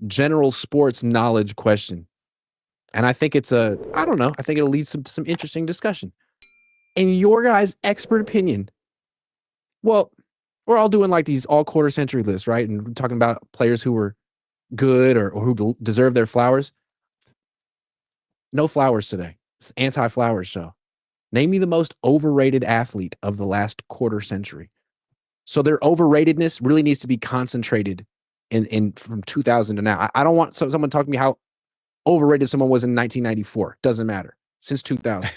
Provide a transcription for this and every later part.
general sports knowledge question. And I think I don't know, I think it'll lead to some interesting discussion. In your guys' expert opinion, well, we're all doing like these all quarter century lists, right? And we're talking about players who were good or who deserve their flowers. No flowers today. It's anti-flowers show. Name me the most overrated athlete of the last quarter century. So their overratedness really needs to be concentrated in from 2000 to now. I don't want someone talking to me how overrated someone was in 1994. Doesn't matter. Since 2000.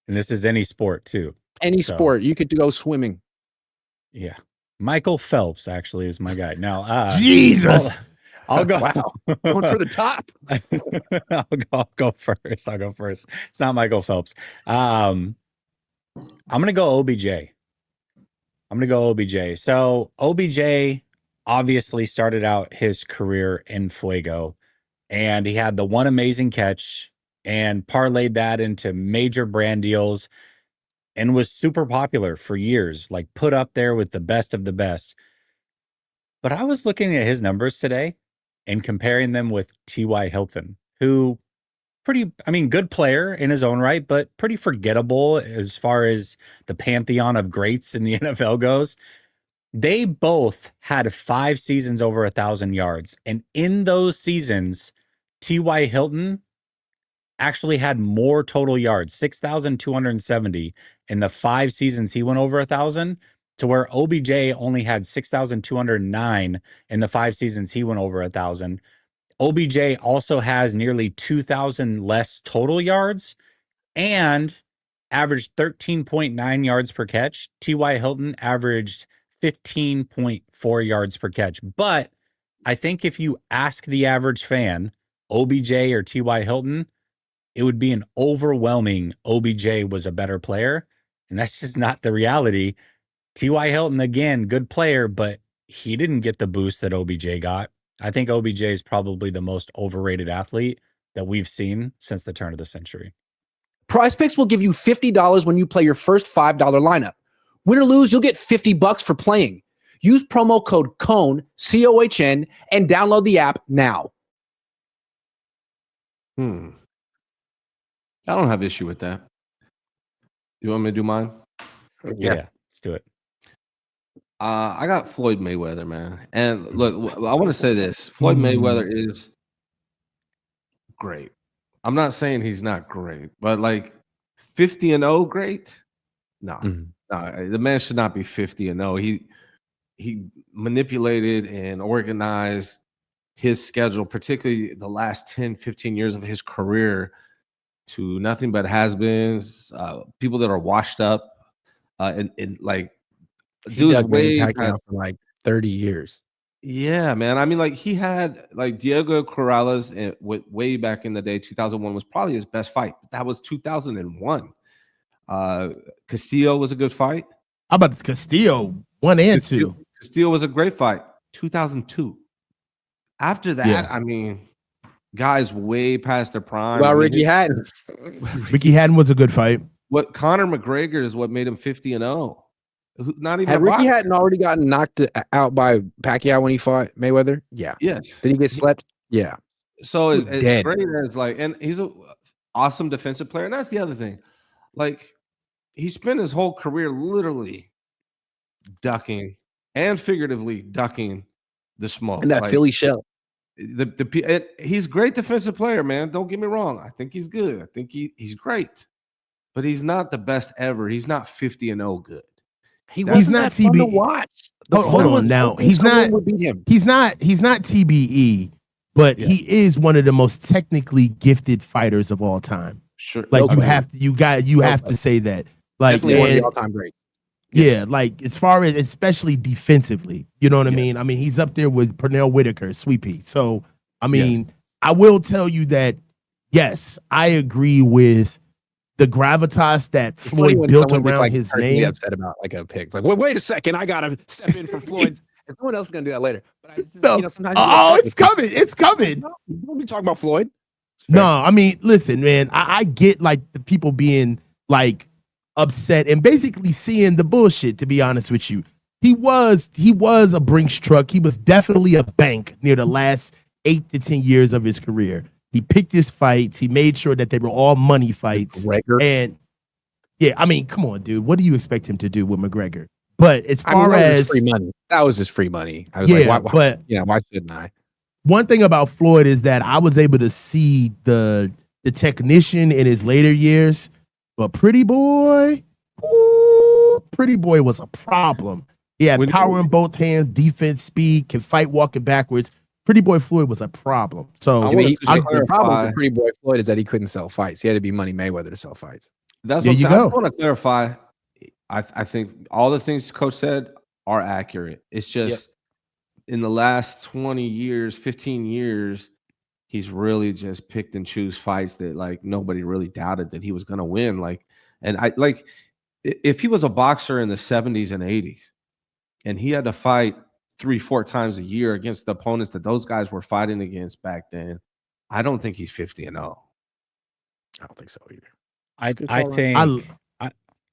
And this is any sport too. Any sport. You could go swimming. Yeah. Michael Phelps actually is my guy. Now, Jesus. I'll go. Wow. Going for the top. I'll go first. It's not Michael Phelps. I'm going to go OBJ. So OBJ obviously started out his career in Fuego, and he had the one amazing catch and parlayed that into major brand deals and was super popular for years, like put up there with the best of the best. But I was looking at his numbers today and comparing them with T.Y. Hilton, who good player in his own right, but pretty forgettable as far as the pantheon of greats in the NFL goes. They both had 5 seasons over 1,000 yards. And in those seasons, T.Y. Hilton actually had more total yards, 6,270 in the 5 seasons he went over 1,000, to where OBJ only had 6,209 in the 5 seasons he went over 1,000. OBJ also has nearly 2,000 less total yards and averaged 13.9 yards per catch. T.Y. Hilton averaged 15.4 yards per catch. But I think if you ask the average fan, OBJ or T.Y. Hilton, it would be an overwhelming OBJ was a better player. And that's just not the reality. T.Y. Hilton, again, good player, but he didn't get the boost that OBJ got. I think OBJ is probably the most overrated athlete that we've seen since the turn of the century. Prize Picks will give you $50 when you play your first $5 lineup. Win or lose, you'll get $50 for playing. Use promo code Cohn, COHN, and download the app now. I don't have issue with that. You want me to do mine? Yeah, let's do it. I got Floyd Mayweather, man. And look, I want to say this. Floyd Mayweather is great. I'm not saying he's not great, but like 50-0 great? No. No, the man should not be 50-0. He manipulated and organized his schedule, particularly the last 10, 15 years of his career, to nothing but has-beens, people that are washed up, and like dude's way for like 30 years. Yeah, man. I mean, like he had like Diego Corrales way back in the day. 2001 was probably his best fight. That was 2001. Castillo was a good fight. How about Castillo 1 and 2? Castillo was a great fight. 2002. After that, I mean, guys way past their prime. Well, Ricky Hatton. Ricky Hatton was a good fight. What Conor McGregor is what made him 50-0. Not even had Ricky Hatton already gotten knocked out by Pacquiao when he fought Mayweather? Yeah. Yes. Did he get slept? Yeah. So it's great as like, and he's an awesome defensive player. And that's the other thing. Like, he spent his whole career literally ducking and figuratively ducking the smoke. And that like, Philly shell. He's a great defensive player, man. Don't get me wrong. I think he's good. I think he's great. But he's not the best ever. He's not 50-0 good. He's not TBE. Watch. Hold on now. He's not TBE, but he is one of the most technically gifted fighters of all time. Sure. Like you have to say that. Like definitely one of the all-time greats. Yeah, like as far as especially defensively, you know what I mean? I mean, he's up there with Pernell Whitaker, Sweet Pea. So, I mean, I will tell you that, yes, I agree with the gravitas that Floyd built around his name. Upset about like a pick. Like, wait a second, I gotta step in for Floyd's. And someone else is gonna do that later. But sometimes it's coming. It's coming. Don't be talking about Floyd. No, I mean, listen, man. I get like the people being like upset and basically seeing the bullshit. To be honest with you, he was a Brinks truck. He was definitely a bank near the last 8 to 10 years of his career. He picked his fights. He made sure that they were all money fights. McGregor. And yeah, I mean, come on, dude. What do you expect him to do with McGregor? But as far that was as free money, that was just free money. I was yeah, like, but why shouldn't I? one thing about Floyd is that I was able to see the technician in his later years, but Pretty Boy was a problem. He had power in both hands, defense, speed, can fight walking backwards. Pretty Boy Floyd was a problem. So The problem with Pretty Boy Floyd is that he couldn't sell fights. He had to be Money Mayweather to sell fights. That's what I'm saying. I want to clarify. I think all the things Coach said are accurate. It's just in the last 20 years, 15 years, he's really just picked and choose fights that like nobody really doubted that he was going to win. If he was a boxer in the 70s and 80s and he had to fight 3-4 times a year against the opponents that those guys were fighting against back then, I don't think he's 50-0. I don't think so either. I think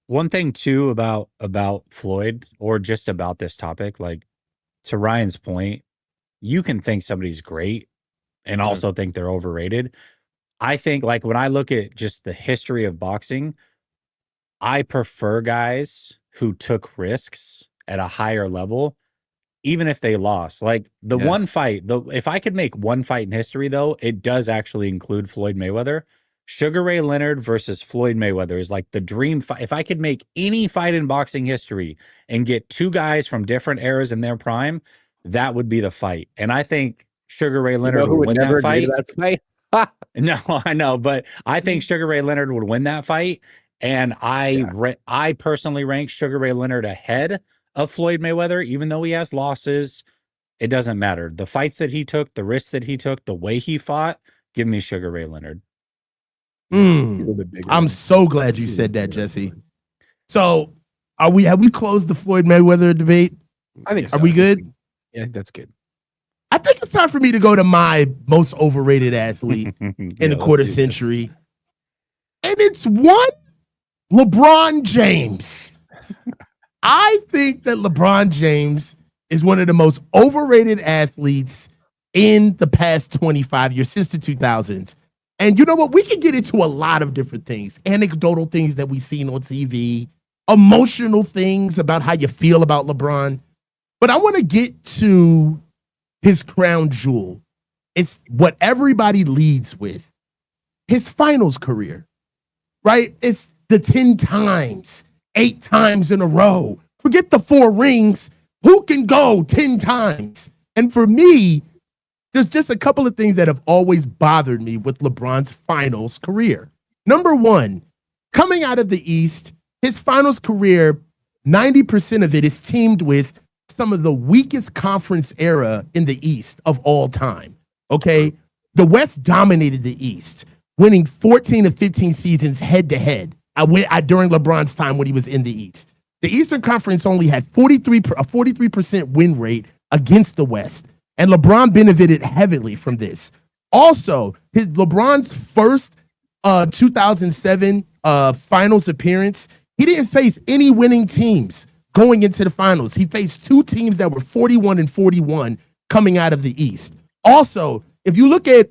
one thing too about Floyd, or just about this topic, like to Ryan's point, you can think somebody's great and also think they're overrated. I think like when I look at just the history of boxing, I prefer guys who took risks at a higher level, even if they lost. Like the one fight, if I could make one fight in history, though, it does actually include Floyd Mayweather. Sugar Ray Leonard versus Floyd Mayweather is like the dream fight. If I could make any fight in boxing history and get two guys from different eras in their prime, that would be the fight. And I think Sugar Ray Leonard would win that fight. No, I know, but I think Sugar Ray Leonard would win that fight. And I personally rank Sugar Ray Leonard ahead of Floyd Mayweather, even though he has losses. It doesn't matter. The fights that he took, the risks that he took, the way he fought, give me Sugar Ray Leonard. I'm so glad you said that, Jesse. So have we closed the Floyd Mayweather debate? I think so. Are we good? Yeah, that's good. I think it's time for me to go to my most overrated athlete in the quarter century. And it's one LeBron James. I think that LeBron James is one of the most overrated athletes in the past 25 years, since the 2000s. And you know what? We can get into a lot of different things, anecdotal things that we've seen on TV, emotional things about how you feel about LeBron. But I want to get to his crown jewel. It's what everybody leads with. His finals career, right? It's the 10 times, 8 times in a row. Forget the 4 rings. Who can go 10 times? And for me, there's just a couple of things that have always bothered me with LeBron's finals career. Number one, coming out of the East, his finals career, 90% of it is teamed with some of the weakest conference era in the East of all time. Okay? The West dominated the East, winning 14 of 15 seasons head to head during LeBron's time when he was in the East. The Eastern Conference only had a 43% win rate against the West. And LeBron benefited heavily from this. Also, LeBron's first 2007 finals appearance, he didn't face any winning teams going into the finals. He faced 2 teams that were 41-41 coming out of the East. Also, if you look at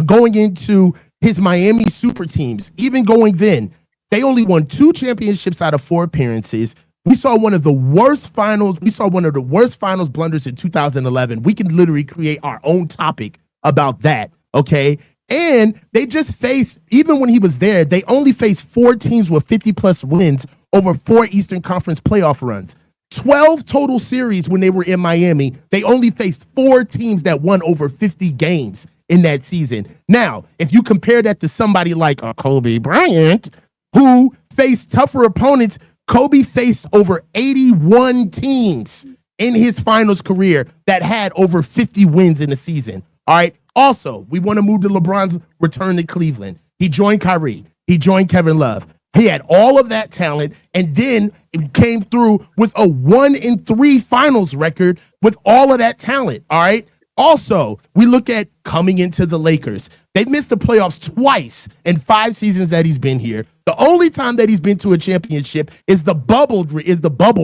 going into his Miami super teams, even going then, they only won 2 championships out of 4 appearances. We saw one of the worst finals. We saw one of the worst finals blunders in 2011. We can literally create our own topic about that, okay? And they just faced, even when he was there, they only faced 4 teams with 50-plus wins over 4 Eastern Conference playoff runs. 12 total series when they were in Miami. They only faced 4 teams that won over 50 games in that season. Now, if you compare that to somebody like Kobe Bryant, who faced tougher opponents, Kobe faced over 81 teams in his finals career that had over 50 wins in a season. All right. Also, we want to move to LeBron's return to Cleveland. He joined Kyrie. He joined Kevin Love. He had all of that talent, and then it came through with a 1-3 finals record with all of that talent. All right. Also, we look at coming into the Lakers. They've missed the playoffs twice in 5 seasons that he's been here. The only time that he's been to a championship is the bubble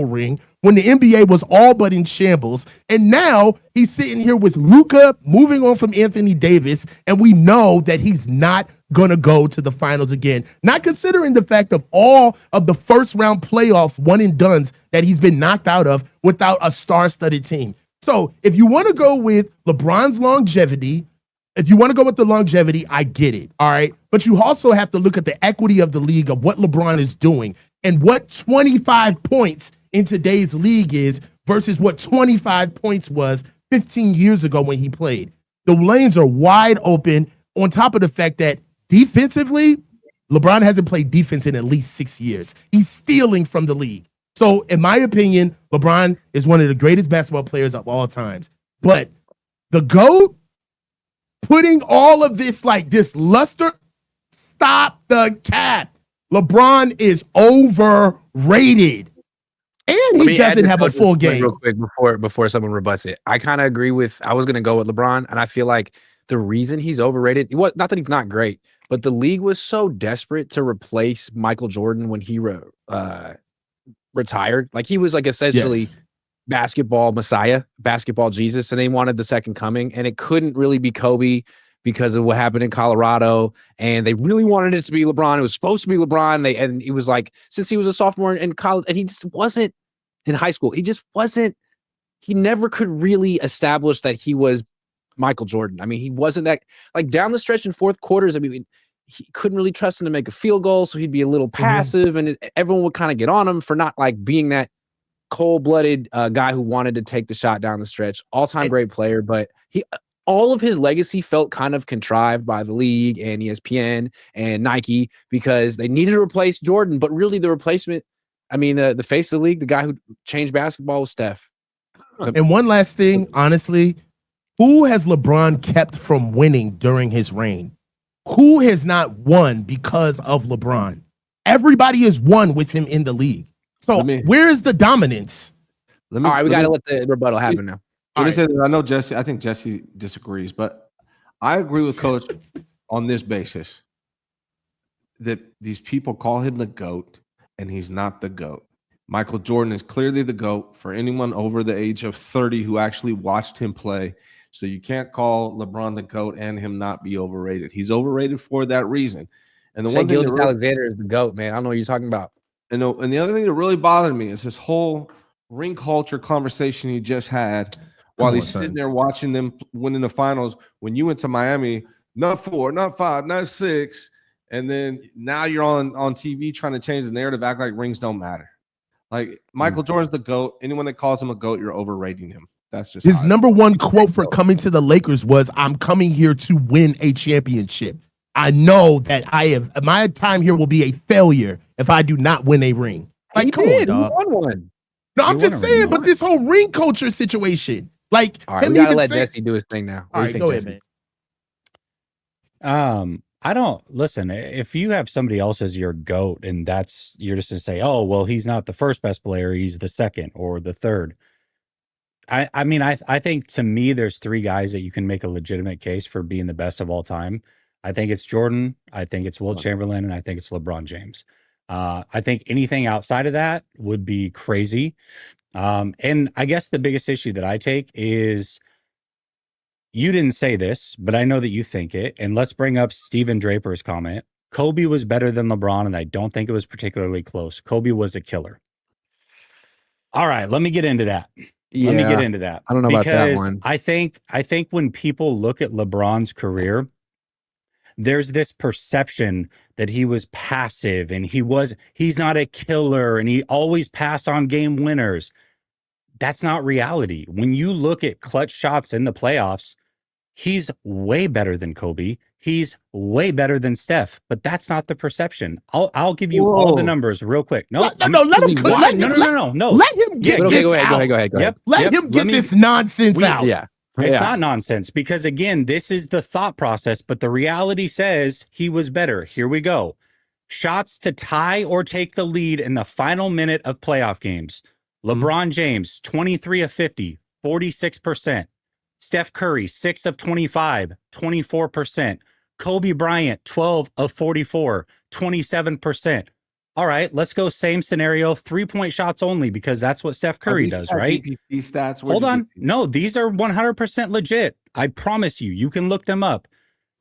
ring when the NBA was all but in shambles. And now he's sitting here with Luka moving on from Anthony Davis, and we know that he's not going to go to the finals again. Not considering the fact of all of the first round playoff one and dones that he's been knocked out of without a star-studded team. So if you want to go with LeBron's longevity, I get it, all right? But you also have to look at the equity of the league of what LeBron is doing and what 25 points in today's league is versus what 25 points was 15 years ago when he played. The lanes are wide open on top of the fact that defensively, LeBron hasn't played defense in at least 6 years. He's stealing from the league. So, in my opinion, LeBron is one of the greatest basketball players of all times. But the GOAT, putting all of this like this luster, stop the cap. LeBron is overrated. And he doesn't have a full game. Real quick before someone rebuts it. I kind of agree with, I was going to go with LeBron, and I feel like the reason he's overrated, not that he's not great, but the league was so desperate to replace Michael Jordan when he retired. Like he was like essentially basketball messiah, basketball Jesus, and they wanted the second coming, and it couldn't really be Kobe because of what happened in Colorado, and they really wanted it to be LeBron. It was supposed to be LeBron. And it was like, since he was a sophomore in college, and he just wasn't in high school, he never could really establish that he was Michael Jordan. I mean, he wasn't that, like down the stretch in fourth quarters, I mean, he couldn't really trust him to make a field goal, so he'd be a little passive, and everyone would kind of get on him for not like being that cold-blooded guy who wanted to take the shot down the stretch. All-time great player, but all of his legacy felt kind of contrived by the league and ESPN and Nike because they needed to replace Jordan, but really the replacement, I mean, the face of the league, the guy who changed basketball was Steph. And one last thing, honestly, who has LeBron kept from winning during his reign? Who has not won because of LeBron? Everybody has won with him in the league. So where is the dominance? All right, we got to let the rebuttal happen now. Let me say that I know Jesse. I think Jesse disagrees, but I agree with Coach on this basis that these people call him the GOAT, and he's not the GOAT. Michael Jordan is clearly the GOAT for anyone over the age of 30 who actually watched him play. So you can't call LeBron the GOAT and him not be overrated. He's overrated for that reason. And the one thing Alexander is the GOAT, man. I don't know what you're talking about. And the other thing that really bothered me is this whole ring culture conversation he just had while he's sitting there watching them winning the finals. When you went to Miami, not 4, not 5, not 6, and then now you're on TV trying to change the narrative, act like rings don't matter. Like Michael Jordan's the GOAT. Anyone that calls him a GOAT, you're overrating him. That's just his number one quote for coming to the Lakers was, "I'm coming here to win a championship. I know that my time here will be a failure if I do not win a ring." Like, come on, dog. He won one. No, I'm just saying, but this whole ring culture situation, like, all right, we gotta let Jesse do his thing now. All right, go ahead, man. I don't listen. If you have somebody else as your GOAT, and you're just to say, oh, well, he's not the first best player, he's the second or the third. I mean, I think to me, there's 3 guys that you can make a legitimate case for being the best of all time. I think it's Jordan, I think it's Wilt Chamberlain, and I think it's LeBron James. I think anything outside of that would be crazy. And I guess the biggest issue that I take is, you didn't say this, but I know that you think it. And let's bring up Stephen Draper's comment. Kobe was better than LeBron, and I don't think it was particularly close. Kobe was a killer. All right, let me get into that. Yeah, let me get into that. I don't know about that one. I think when people look at LeBron's career, there's this perception that he was passive and he's not a killer and he always passed on game winners. That's not reality. When you look at clutch shots in the playoffs, he's way better than Kobe. He's way better than Steph, but that's not the perception. I'll give you all the numbers real quick. No, let him get this go out. Go ahead. Yep. Let him get this nonsense out. Yeah. It's not nonsense because, again, this is the thought process, but the reality says he was better. Here we go. Shots to tie or take the lead in the final minute of playoff games. LeBron James, 23 of 50, 46%. Steph Curry, 6 of 25, 24%. Kobe Bryant, 12 of 44, 27%. All right, let's go same scenario, 3-point shots only, because that's what Steph Curry does, right? GPT stats. Hold on. No, these are 100% legit. I promise you, you can look them up.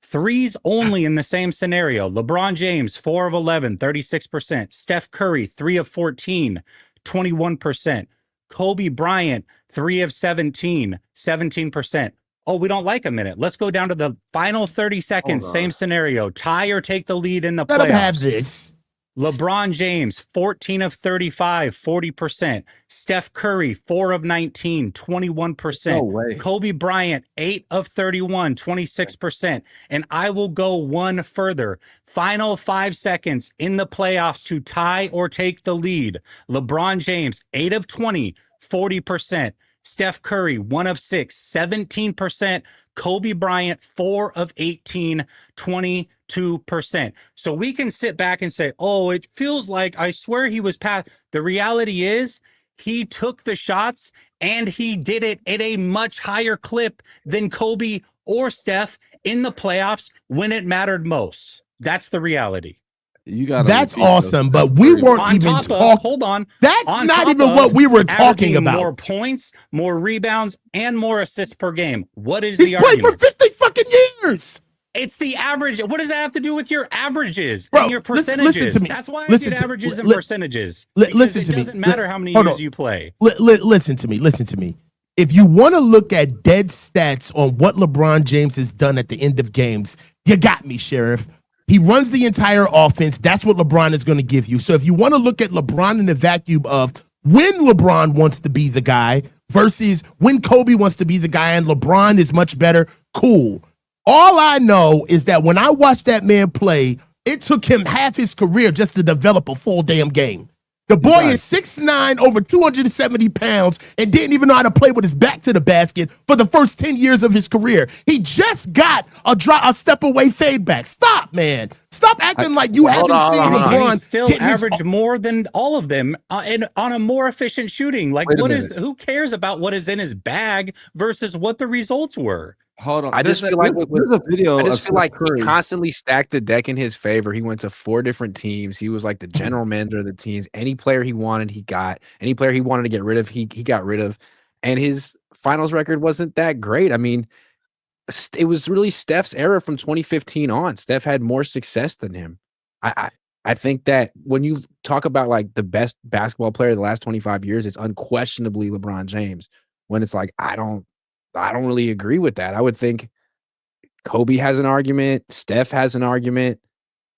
Threes only in the same scenario. LeBron James, 4 of 11, 36%. Steph Curry, 3 of 14, 21%. Kobe Bryant, 3 of 17, 17%. Oh, we don't like a minute. Let's go down to the final 30 seconds. Same scenario. Tie or take the lead in the playoffs. Let him have this. LeBron James, 14 of 35, 40%. Steph Curry, 4 of 19, 21%. No way. Kobe Bryant, 8 of 31, 26%. And I will go one further. Final 5 seconds in the playoffs to tie or take the lead. LeBron James, 8 of 20, 40%. Steph Curry, 1 of 6, 17%. Kobe Bryant, 4 of 18, 22%. So we can sit back and say, oh, it feels like, I swear he was past. The reality is he took the shots and he did it at a much higher clip than Kobe or Steph in the playoffs when it mattered most. That's the reality. That's awesome, but we weren't even talking. Hold on. That's not even what we were talking about. More points, more rebounds, and more assists per game. What is He's the argument? played for 50 fucking years. It's the average. What does that have to do with your averages Bro, and your percentages? listen to me. That's why I Listen did to- averages and li- percentages. listen It to me. doesn't matter how many Hold years on. you play. Listen to me. Listen to me. If you want to look at dead stats on what LeBron James has done at the end of games, you got me, Sheriff. He runs the entire offense. That's what LeBron is going to give you. So if you want to look at LeBron in the vacuum of when LeBron wants to be the guy versus when Kobe wants to be the guy and LeBron is much better, cool. All I know is that when I watched that man play, it took him half his career just to develop a full damn game. The boy is 6'9", over 270 pounds, and didn't even know how to play with his back to the basket for the first 10 years of his career. He just got a step away fade back. Stop, man. Stop acting like you haven't seen LeBron. He still averaged more than all of them and on a more efficient shooting. Like, who cares about what is in his bag versus what the results were? Hold on. I just feel like there's a video. I just feel like Curry. he constantly stacked the deck in his favor. He went to 4 different teams. He was like the general manager of the teams. Any player he wanted, he got. Any player he wanted to get rid of, he got rid of. And his finals record wasn't that great. I mean, it was really Steph's era from 2015 on. Steph had more success than him. I think that when you talk about like the best basketball player of the last 25 years, it's unquestionably LeBron James. When it's like, I don't really agree with that. I would think Kobe has an argument, Steph has an argument,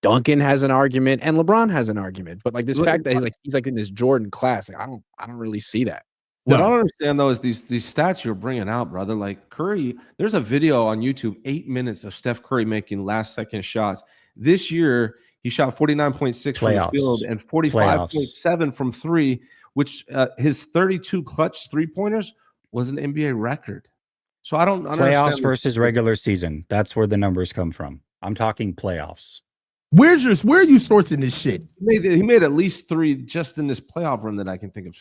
Duncan has an argument, and LeBron has an argument. But like this fact that he's like in this Jordan class, like I don't really see that. What I don't understand though is these stats you're bringing out, brother. Like Curry, there's a video on YouTube, 8 minutes of Steph Curry making last second shots. This year, he shot 49.6 from the field and 45.7 from 3, which his 32 clutch 3-pointers was an NBA record. So I don't understand. Playoffs versus regular season. That's where the numbers come from. I'm talking playoffs. Where are you sourcing this shit? He made at least 3 just in this playoff run that I can think of.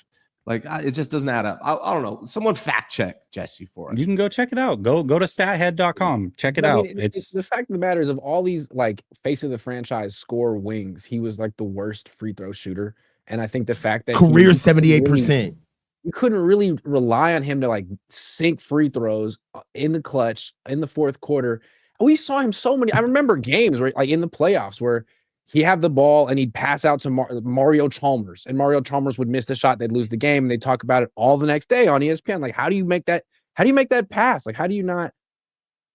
Like it just doesn't add up. I don't know. Someone fact check Jesse for us. You can go check it out. Go to stathead.com. Check it out. It's the fact of the matter is of all these like face of the franchise score wings, he was like the worst free throw shooter. And I think the fact that career 78%. You couldn't really rely on him to like sink free throws in the clutch in the fourth quarter. We saw him so many. I remember games where like in the playoffs where he had the ball and he'd pass out to Mario Chalmers, and Mario Chalmers would miss the shot. They'd lose the game, and they'd talk about it all the next day on ESPN. Like, how do you make that? How do you make that pass? Like, how do you not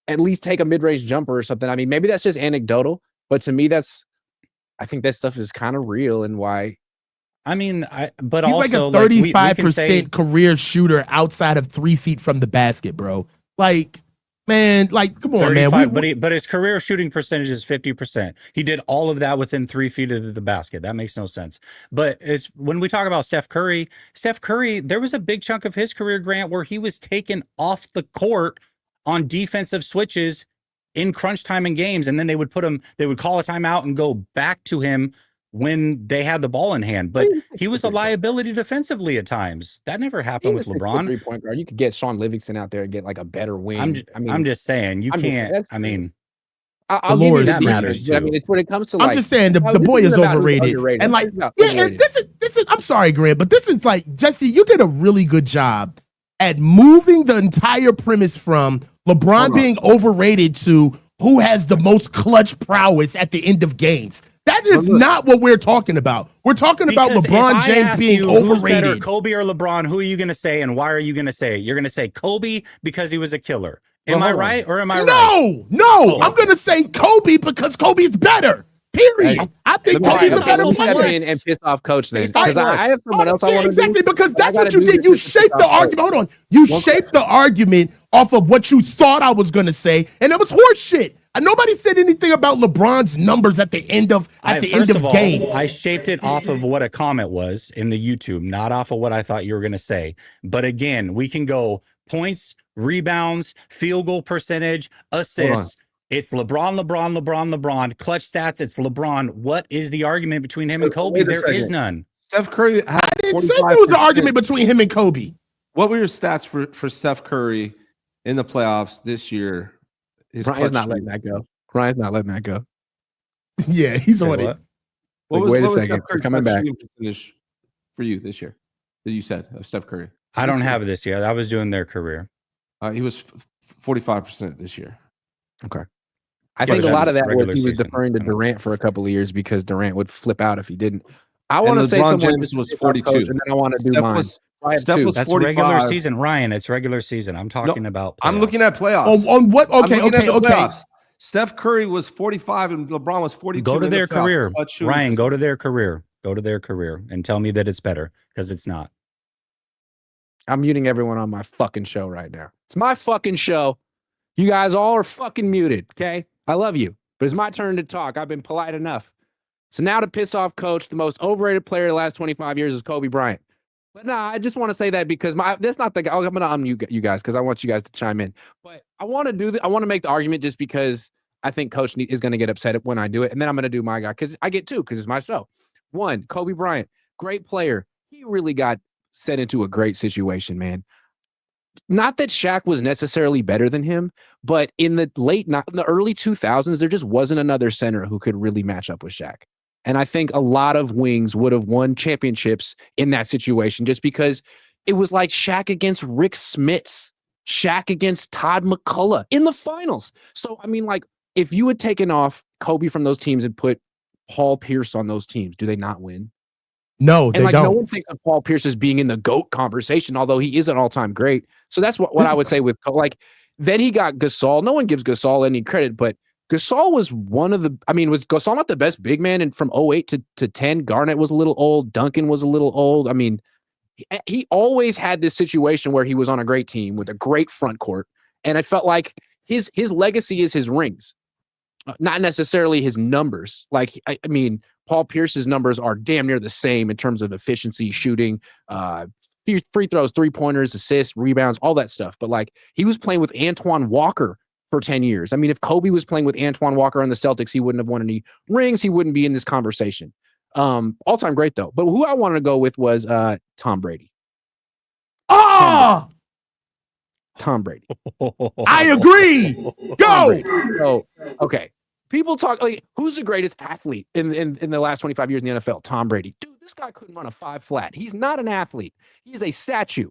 at least take a mid-range jumper or something? I mean, maybe that's just anecdotal, but to me, I think that stuff is kind of real. And why? I mean, but he's also like a 35% career shooter outside of 3 feet from the basket, bro. Like, man, like, come on, man. But his career shooting percentage is 50%. He did all of that within 3 feet of the basket. That makes no sense. But when we talk about Steph Curry, there was a big chunk of his career, Grant, where he was taken off the court on defensive switches in crunch time in games, and then they would call a timeout and go back to him when they had the ball in hand, but he was a liability defensively at times. That never happened with LeBron. 3-point guard. You could get Sean Livingston out there and get like a better wing. I'm just saying you can't. I mean, I'll give you that the matters too. I mean, it's when it comes to like, I'm just saying the boy is overrated. And like, and this is I'm sorry, Grant, but this is like, Jesse, you did a really good job at moving the entire premise from LeBron being overrated to who has the most clutch prowess at the end of games. That is not what we're talking about. We're talking about LeBron James being overrated. Who's better, Kobe or LeBron? Who are you going to say, and why are you going to say it? You're going to say Kobe because he was a killer. Am I right or am I right? No. I'm going to say Kobe because Kobe's better. Period. Hey, I think Kobe's a better player. And piss off coach then. Because I have someone else I want to exactly, because that's what you did. You shaped the argument. Hold on. You shaped the argument off of what you thought I was going to say, and it was horse shit. Nobody said anything about LeBron's numbers at the end of games. I shaped it off of what a comment was in the YouTube, not off of what I thought you were going to say. But again, we can go points, rebounds, field goal percentage, assists. It's LeBron. Clutch stats, it's LeBron. What is the argument between him and Kobe? There is none. Steph Curry. I didn't say there was an argument between him and Kobe. What were your stats for Steph Curry in the playoffs this year? Ryan's not letting that go. Ryan's not letting that go. Yeah, he's on it. Wait a second. We're coming back. For you this year that you said Steph Curry? I don't have it this year. I was doing their career. He was 45% this year. Okay. I think a lot of that was he was deferring to Durant for a couple of years because Durant would flip out if he didn't. I want to say someone was 42, and then I want to do mine. That's 45. Regular season, Ryan. It's regular season. I'm talking about. I'm looking at playoffs. On what? Okay. Steph Curry was 45 and LeBron was 42. Go to their career, Ryan. Go to their career. Go to their career and tell me that it's better because it's not. I'm muting everyone on my fucking show right now. It's my fucking show. You guys all are fucking muted. Okay, I love you, but it's my turn to talk. I've been polite enough. So now to piss off coach, the most overrated player of the last 25 years is Kobe Bryant. But nah, I just want to say that because that's not the guy. I'm going to unmute you guys because I want you guys to chime in. But I want to I want to make the argument just because I think coach is going to get upset when I do it. And then I'm going to do my guy because I get two because it's my show. One, Kobe Bryant, great player. He really got set into a great situation, man. Not that Shaq was necessarily better than him, but in the early 2000s, there just wasn't another center who could really match up with Shaq. And I think a lot of wings would have won championships in that situation just because it was like Shaq against Rick Smits, Shaq against Todd McCullough in the finals. So, I mean, like, if you had taken off Kobe from those teams and put Paul Pierce on those teams, do they not win? No, they don't. No one thinks of Paul Pierce as being in the GOAT conversation, although he is an all-time great. So that's what I would say with, like, then he got Gasol. No one gives Gasol any credit, but Gasol was was Gasol not the best big man? And from 08 to 10, Garnett was a little old. Duncan was a little old. I mean, he always had this situation where he was on a great team with a great front court. And I felt like his legacy is his rings, not necessarily his numbers. Like, I mean, Paul Pierce's numbers are damn near the same in terms of efficiency, shooting, free throws, 3-pointers, assists, rebounds, all that stuff. But like, he was playing with Antoine Walker for 10 years. I mean, if Kobe was playing with Antoine Walker on the Celtics, he wouldn't have won any rings. He wouldn't be in this conversation. All-time great, though. But who I wanted to go with was Tom Brady. Oh! Tom Brady. I agree. Go! So, okay. People talk, like, who's the greatest athlete in the last 25 years in the NFL? Tom Brady. Dude, this guy couldn't run a 5 flat. He's not an athlete. He's a statue.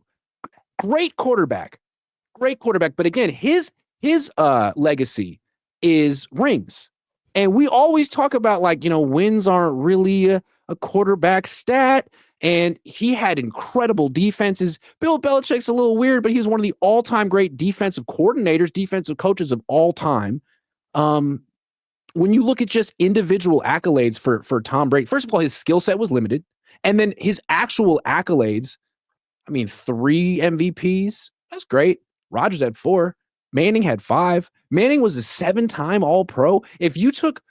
Great quarterback. But again, his legacy is rings. And we always talk about, like, wins aren't really a quarterback stat. And he had incredible defenses. Bill Belichick's a little weird, but he's one of the all-time great defensive coordinators, defensive coaches of all time. When you look at just individual accolades for Tom Brady, first of all, his skill set was limited. And then his actual accolades, 3 MVPs. That's great. Rodgers had 4. Manning had 5. Manning was a 7-time All-Pro. If you took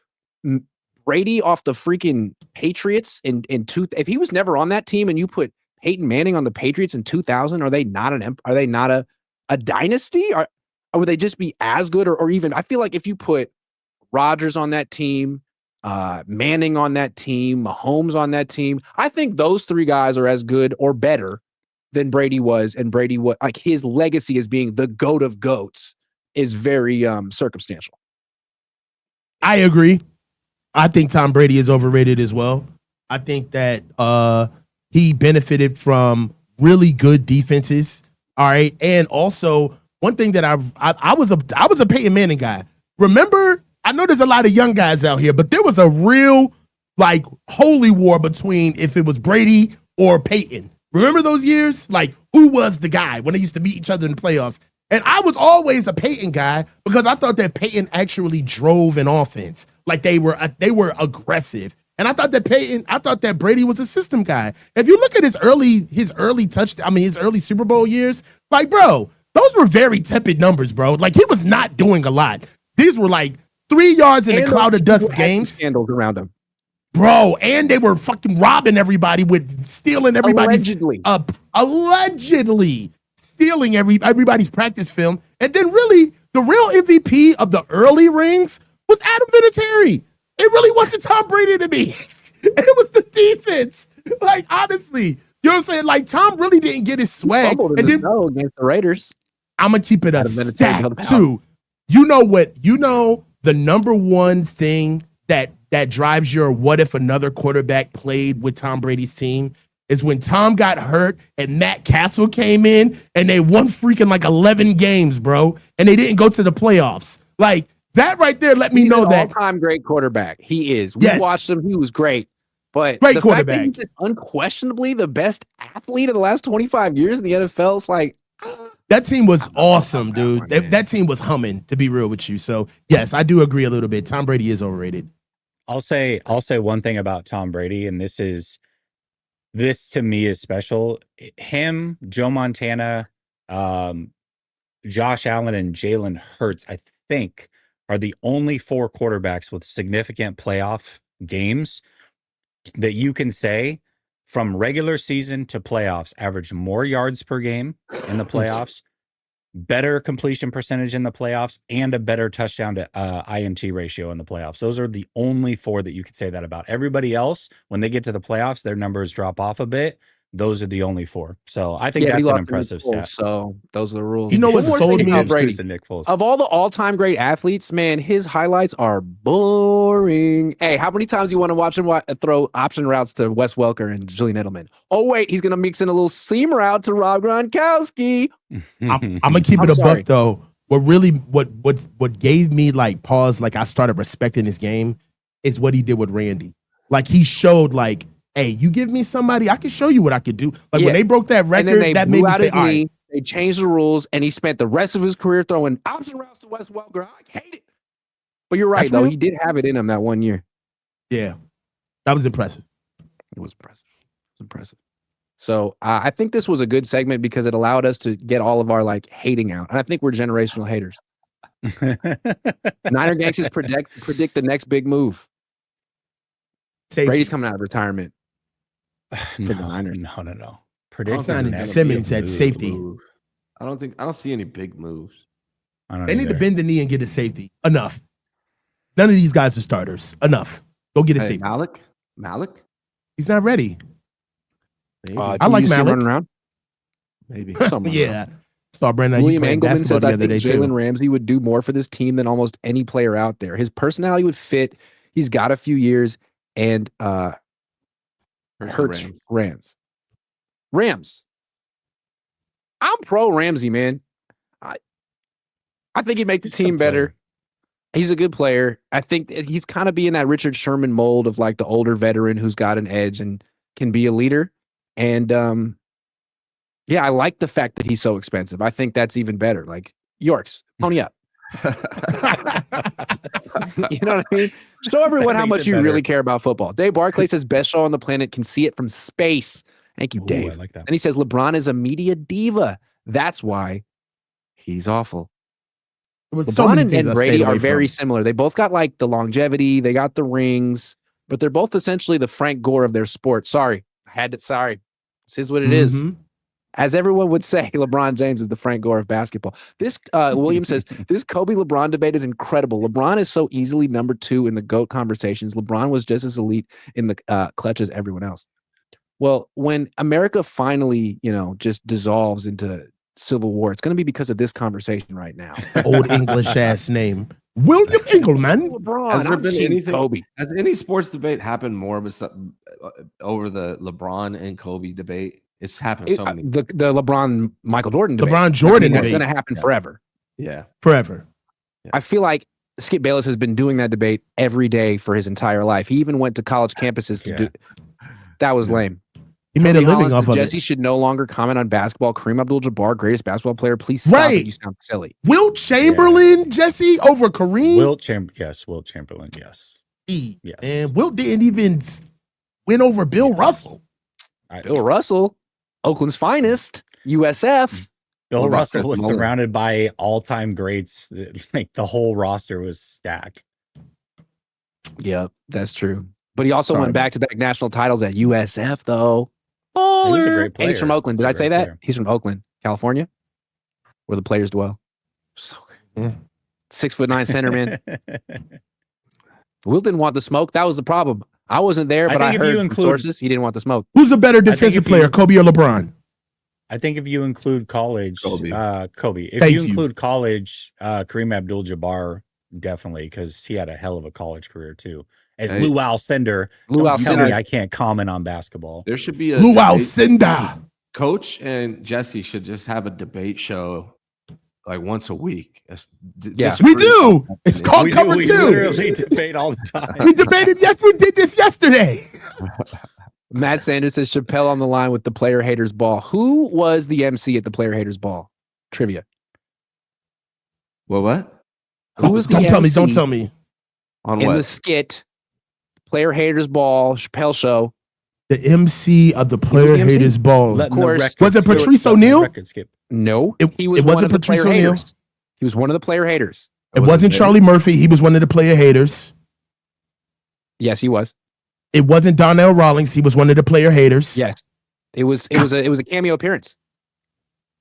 Brady off the freaking Patriots if he was never on that team and you put Peyton Manning on the Patriots in 2000, are they not a dynasty? Or would they just be as good or even? I feel like if you put Rodgers on that team, Manning on that team, Mahomes on that team. I think those three guys are as good or better than Brady was, and Brady was like his legacy as being the GOAT of GOATs is very circumstantial. I agree. I think Tom Brady is overrated as well. I think that he benefited from really good defenses. All right, and also one thing that I was a Peyton Manning guy. Remember, I know there's a lot of young guys out here, but there was a real like holy war between if it was Brady or Peyton. Remember those years? Like, who was the guy when they used to meet each other in the playoffs? And I was always a Peyton guy because I thought that Peyton actually drove an offense. Like they were aggressive. And I thought that Brady was a system guy. If you look at his early his early Super Bowl years, like, bro, those were very tepid numbers, bro. Like, he was not doing a lot. These were like 3 yards in a cloud of dust games. Scandals around him. Bro, and they were fucking robbing everybody with stealing everybody's allegedly stealing everybody's practice film. And then really the real MVP of the early rings was Adam Vinatieri. It really wasn't Tom Brady to me. It was the defense. Like, honestly, you know what I'm saying? Like, Tom really didn't get his swag. And then against the Raiders. I'm gonna keep it a stack too. You know what? You know the number one thing that drives your what if another quarterback played with Tom Brady's team is when Tom got hurt and Matt Castle came in and they won freaking like 11 games, bro, and they didn't go to the playoffs. Like, that right there let me know that all-time great quarterback. He is. We watched him. He was great. But great the quarterback. fact that he's unquestionably the best athlete of the last 25 years in the NFL is like, that team was awesome, dude. That team was humming, to be real with you. So, yes, I do agree a little bit. Tom Brady is overrated. I'll say one thing about Tom Brady, and this to me is special. Him, Joe Montana, Josh Allen, and Jalen Hurts, I think, are the only 4 quarterbacks with significant playoff games that you can say from regular season to playoffs average more yards per game in the playoffs, better completion percentage in the playoffs, and a better touchdown to INT ratio in the playoffs. Those are the only 4 that you could say that about. Everybody else, when they get to the playoffs, their numbers drop off a bit. Those are the only 4. So I think that's an impressive stat. So those are the rules. You know what sold me? Nick Foles. Of all the all-time great athletes, man, his highlights are boring. Hey, how many times you want to watch him throw option routes to Wes Welker and Julian Edelman? Oh, wait, he's going to mix in a little seam route to Rob Gronkowski. I'm going to keep it a buck, though. What gave me like pause, like I started respecting his game, is what he did with Randy. Like, he showed like, hey, you give me somebody, I can show you what I could do. Like, when they broke that record, that made me say, all right. They changed the rules, and he spent the rest of his career throwing option routes to Wes Welker. I hate it. But you're right, though. He did have it in him that one year. Yeah. That was impressive. It was impressive. So I think this was a good segment because it allowed us to get all of our like hating out. And I think we're generational haters. Niner Gangsters predict the next big move. Brady's coming out of retirement. For the Niners. No. Prediction Simmons at safety. I don't see any big moves. They need to bend the knee and get a safety. Enough. None of these guys are starters. Enough. Go get a safety. Malik? He's not ready. I like Malik running around. Maybe. Yeah. Saw Brandon William Engelman says I think Jalen Ramsey would do more for this team than almost any player out there. His personality would fit. He's got a few years, and Hurts Rams. I'm pro Ramsey, man. I think he'd make the team better. He's a good player. I think he's kind of being that Richard Sherman mold of like the older veteran who's got an edge and can be a leader. And I like the fact that he's so expensive. I think that's even better. Like, Yorks, pony up. You know what I mean? Show everyone how much you really care about football. Dave Barclay says best show on the planet, can see it from space. Thank you, Dave. I like that. And he says LeBron is a media diva. That's why he's awful. LeBron and Brady are very similar. They both got like the longevity, they got the rings, but they're both essentially the Frank Gore of their sport. Sorry. This is what it is. As everyone would say, LeBron James is the Frank Gore of basketball. This William says this Kobe LeBron debate is incredible. LeBron is so easily number 2 in the GOAT conversations. LeBron was just as elite in the clutch as everyone else. Well, when America finally, just dissolves into civil war, it's going to be because of this conversation right now. Old English ass name, William Engelman. LeBron. Has there I'm been team anything? Kobe. Has any sports debate happened more over the LeBron and Kobe debate? It's happened so many. The LeBron Michael Jordan debate. LeBron Jordan that's debate. going to happen forever. Yeah, Forever. I feel like Skip Bayless has been doing that debate every day for his entire life. He even went to college campuses to do. That was lame. He made a living off of Jessie it. should no longer comment on basketball. Kareem Abdul-Jabbar, greatest basketball player. Please stop it. You sound silly. Wilt Chamberlain, Jesse, over Kareem. Wilt Chamberlain, yes. Yes. And Wilt didn't even win over Bill Russell. Bill Russell, Oakland's finest, USF. Bill What about Russell Chris was Mullin? surrounded by all-time greats. Like the whole roster was stacked. Yeah, that's true. But he also Sorry. won back-to-back national titles at USF, though. He was a Baller. great player. And he's from Oakland. He's Did a I say great that? player. He's from Oakland, California, where the players dwell. So good. 6'9" center, man. Wilt didn't want the smoke. That was the problem. I wasn't there, but I think if heard you from include- sources he didn't want the smoke. Who's a better think defensive if you- player, Kobe or LeBron? I think if you include college, Kobe. Kobe. If Thank you you. include college, Kareem Abdul-Jabbar, definitely, because he had a hell of a college career too. As Hey. Lou Alcindor, Lou don't tell Alcindor. me I can't comment on basketball. there should be a Lou debate. Alcindor. Coach and Jesse should just have a debate show like once a week. Yeah. We do. It's called We Cover we 2. literally debate all the time. We debated. Yes, we did this yesterday. Matt Sanders says Chappelle on the line with the Player Haters Ball. Who was the MC at the Player Haters Ball? Trivia. Well, what? Who was the Don't tell me. MC Don't tell me. On in what? the skit, Player Haters Ball, Chappelle Show? The MC of the was Player the MC? Haters Ball. Letting course. the record Was it skip. Patrice Letting the O'Neal? record skip. No, It- he was it one wasn't of the Patrice Player O'Neal? Haters. He was one of the Player Haters. It Was wasn't it Charlie Murphy. He was one of the Player Haters. Yes, he was. It wasn't Donnell Rawlings. He was one of the Player Haters. Yes, it was a cameo appearance.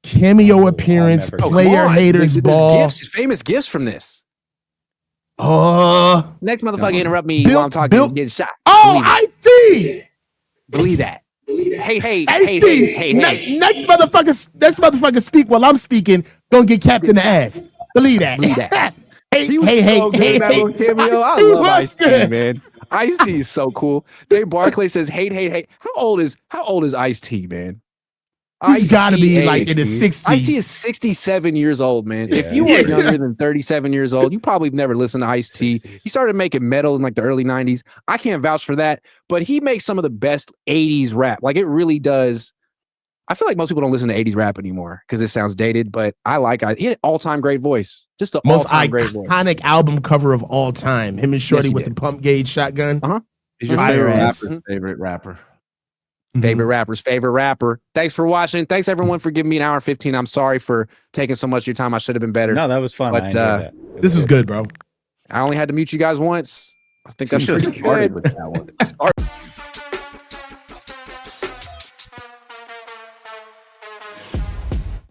Cameo Oh, appearance, I'll never- Player Come on. Haters There's Ball. gifts, famous gifts from this. Next motherfucker interrupt me Bill- while I'm talking Bill- and get shot. Oh, I see. Believe that. Hey, Hey, hey. Next motherfucker speak while I'm speaking. Don't get capped in the ass. Believe that. Believe that. hey, He was hey, so hey, good in that hey, little cameo. I he love was Ice-T, good. man. Ice-T is so cool. Dave Barclay says, hate. How old is Ice-T, man? He's got to be Ice-T like in his 60s. 60s. Ice-T is 67 years old, man. If Yeah. you Yeah. are younger than 37 years old, you probably never listened to Ice-T. 60s. He started making metal in like the early 90s. I can't vouch for that, but he makes some of the best 80s rap. Like it really does. I feel like most people don't listen to 80s rap anymore because it sounds dated, but I like it. He had an all-time great voice. Just the Most all-time great voice. iconic album cover of all time. Him and Shorty Yes, he with did. the pump gauge shotgun. He's your Fire favorite ass. rapper's favorite rapper. Favorite rapper's favorite rapper. Thanks for watching. Thanks everyone for giving me an hour and 15. I'm sorry for taking so much of your time. I should have been better. No, that was fun. But, I enjoyed that. This was good, bro. I only had to mute you guys once. I think that's You pretty should've started good. with that one.